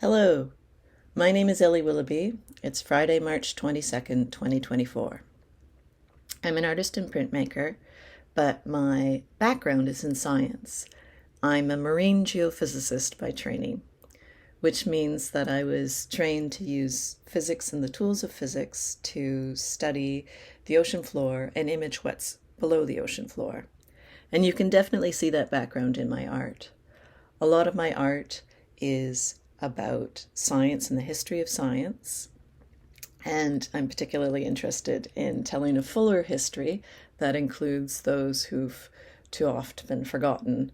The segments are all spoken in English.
Hello, my name is Ele Willoughby. It's Friday, March 22nd, 2024. I'm an artist and printmaker, but my background is in science. I'm a marine geophysicist by training, which means that I was trained to use physics and the tools of physics to study the ocean floor and image what's below the ocean floor. And you can definitely see that background in my art. A lot of my art is about science and the history of science. And I'm particularly interested in telling a fuller history that includes those who've too often been forgotten,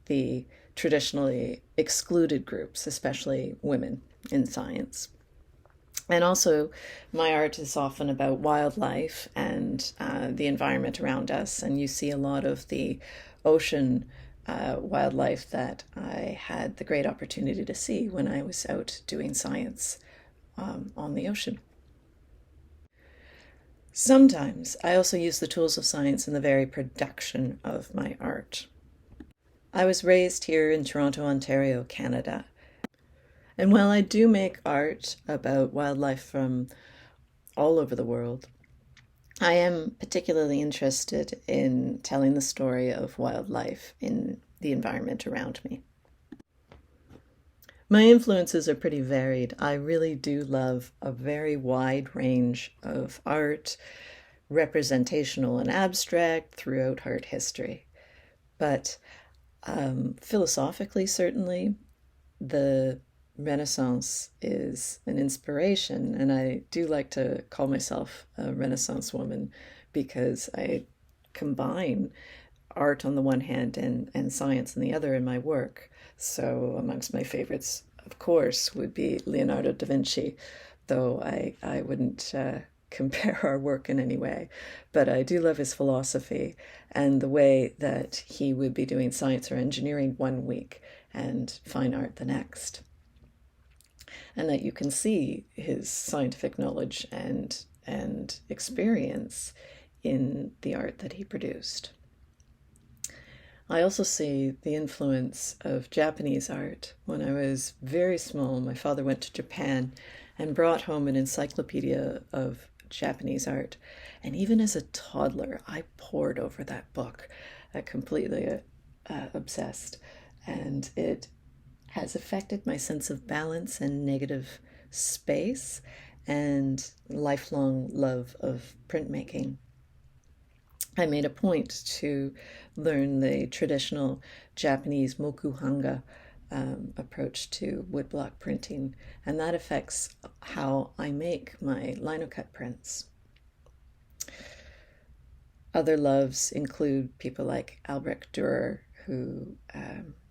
the traditionally excluded groups, especially women in science. And also, my art is often about wildlife and the environment around us. And you see a lot of the ocean wildlife that I had the great opportunity to see when I was out doing science on the ocean. Sometimes I also use the tools of science in the very production of my art. I was raised here in Toronto, Ontario, Canada. And while I do make art about wildlife from all over the world, I am particularly interested in telling the story of wildlife in the environment around me. My influences are pretty varied. I really do love a very wide range of art, representational and abstract, throughout art history. But philosophically, certainly, the Renaissance is an inspiration, and I do like to call myself a Renaissance woman because I combine art on the one hand and science on the other in my work. So amongst my favorites, of course, would be Leonardo da Vinci, though I wouldn't compare our work in any way. But I do love his philosophy and the way that he would be doing science or engineering one week and fine art the next. And that you can see his scientific knowledge and experience in the art that he produced. I also see the influence of Japanese art. When I was very small, my father went to Japan and brought home an encyclopedia of Japanese art. And even as a toddler, I pored over that book, completely obsessed. And it has affected my sense of balance and negative space and lifelong love of printmaking. I made a point to learn the traditional Japanese mokuhanga approach to woodblock printing, and that affects how I make my linocut prints. Other loves include people like Albrecht Dürer, who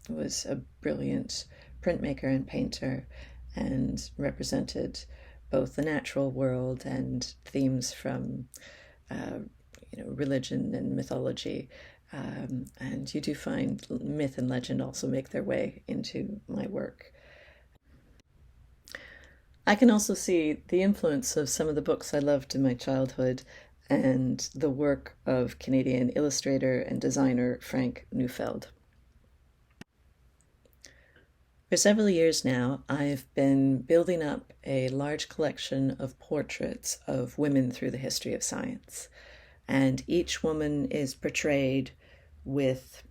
was a brilliant printmaker and painter and represented both the natural world and themes from religion and mythology. And you do find myth and legend also make their way into my work. I can also see the influence of some of the books I loved in my childhood and the work of Canadian illustrator and designer Frank Neufeld. For several years now, I've been building up a large collection of portraits of women through the history of science. And each woman is portrayed with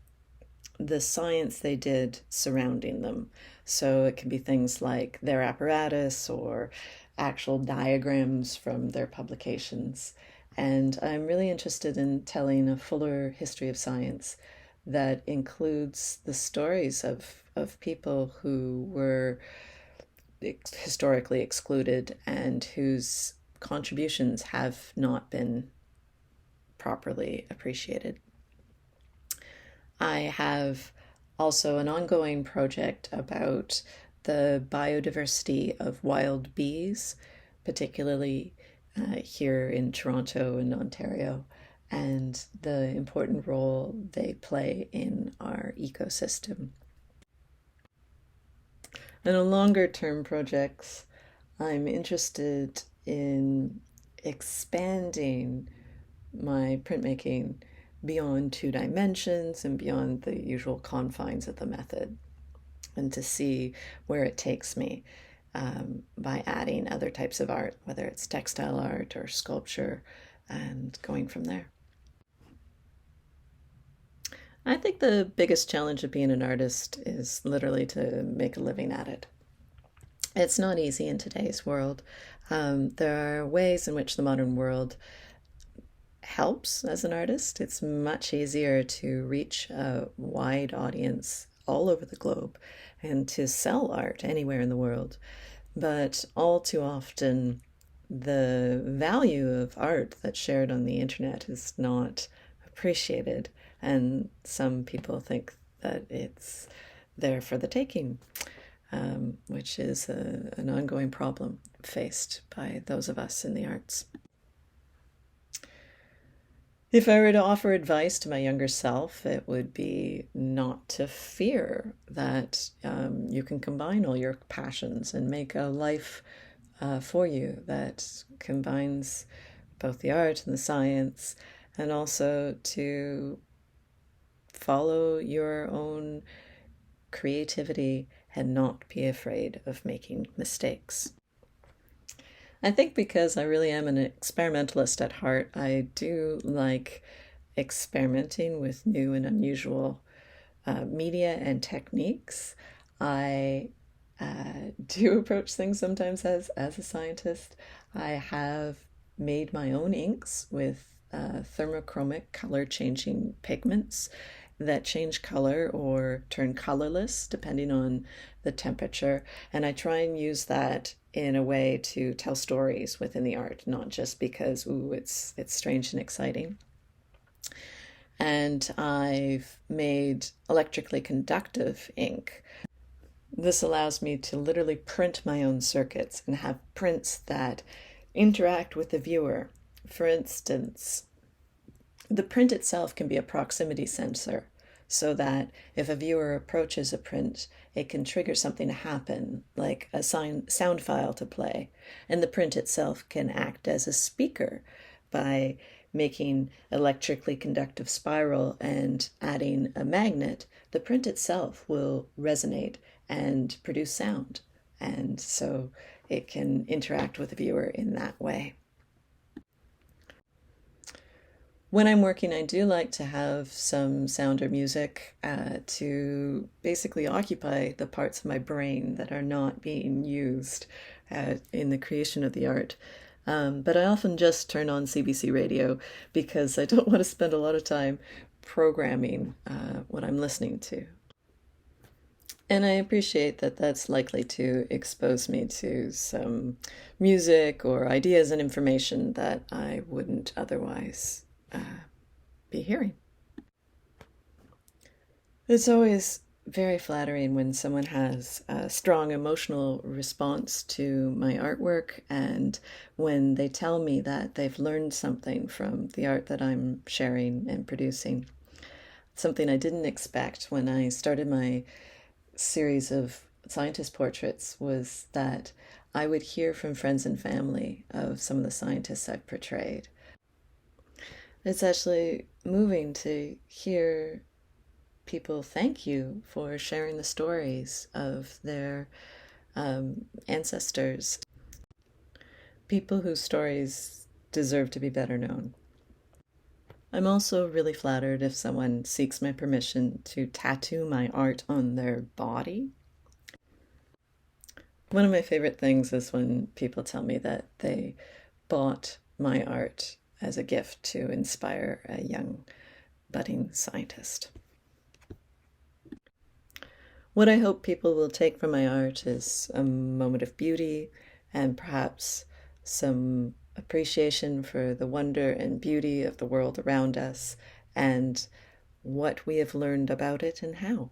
the science they did surrounding them. So it can be things like their apparatus or actual diagrams from their publications. And I'm really interested in telling a fuller history of science that includes the stories of people who were historically excluded and whose contributions have not been properly appreciated. I have also an ongoing project about the biodiversity of wild bees, particularly here in Toronto and Ontario, and the important role they play in our ecosystem. And in longer term projects, I'm interested in expanding my printmaking beyond two dimensions and beyond the usual confines of the method, and to see where it takes me. by adding other types of art, whether it's textile art or sculpture, and going from there. I think the biggest challenge of being an artist is literally to make a living at it. It's not easy in today's world. There are ways in which the modern world helps as an artist. It's much easier to reach a wide audience all over the globe and to sell art anywhere in the world. But all too often, the value of art that's shared on the internet is not appreciated, and some people think that it's there for the taking, which is an ongoing problem faced by those of us in the arts. If I were to offer advice to my younger self, it would be not to fear that you can combine all your passions and make a life for you that combines both the art and the science, and also to follow your own creativity and not be afraid of making mistakes. I think because I really am an experimentalist at heart, I do like experimenting with new and unusual media and techniques. I do approach things sometimes as a scientist. I have made my own inks with thermochromic color changing pigments that change color or turn colorless depending on the temperature. And I try and use that in a way to tell stories within the art, not just because, ooh, it's strange and exciting. And I've made electrically conductive ink. This allows me to literally print my own circuits and have prints that interact with the viewer. For instance, the print itself can be a proximity sensor, so that if a viewer approaches a print, it can trigger something to happen, like a sound file to play. And the print itself can act as a speaker by making electrically conductive spiral and adding a magnet. The print itself will resonate and produce sound. And so it can interact with the viewer in that way. When I'm working, I do like to have some sound or music to basically occupy the parts of my brain that are not being used in the creation of the art. But I often just turn on CBC radio because I don't want to spend a lot of time programming what I'm listening to. And I appreciate that that's likely to expose me to some music or ideas and information that I wouldn't otherwise be hearing. It's always very flattering when someone has a strong emotional response to my artwork, and when they tell me that they've learned something from the art that I'm sharing and producing. Something I didn't expect when I started my series of scientist portraits was that I would hear from friends and family of some of the scientists I've portrayed. It's actually moving to hear people thank you for sharing the stories of their ancestors, people whose stories deserve to be better known. I'm also really flattered if someone seeks my permission to tattoo my art on their body. One of my favorite things is when people tell me that they bought my art as a gift to inspire a young budding scientist. What I hope people will take from my art is a moment of beauty and perhaps some appreciation for the wonder and beauty of the world around us and what we have learned about it and how.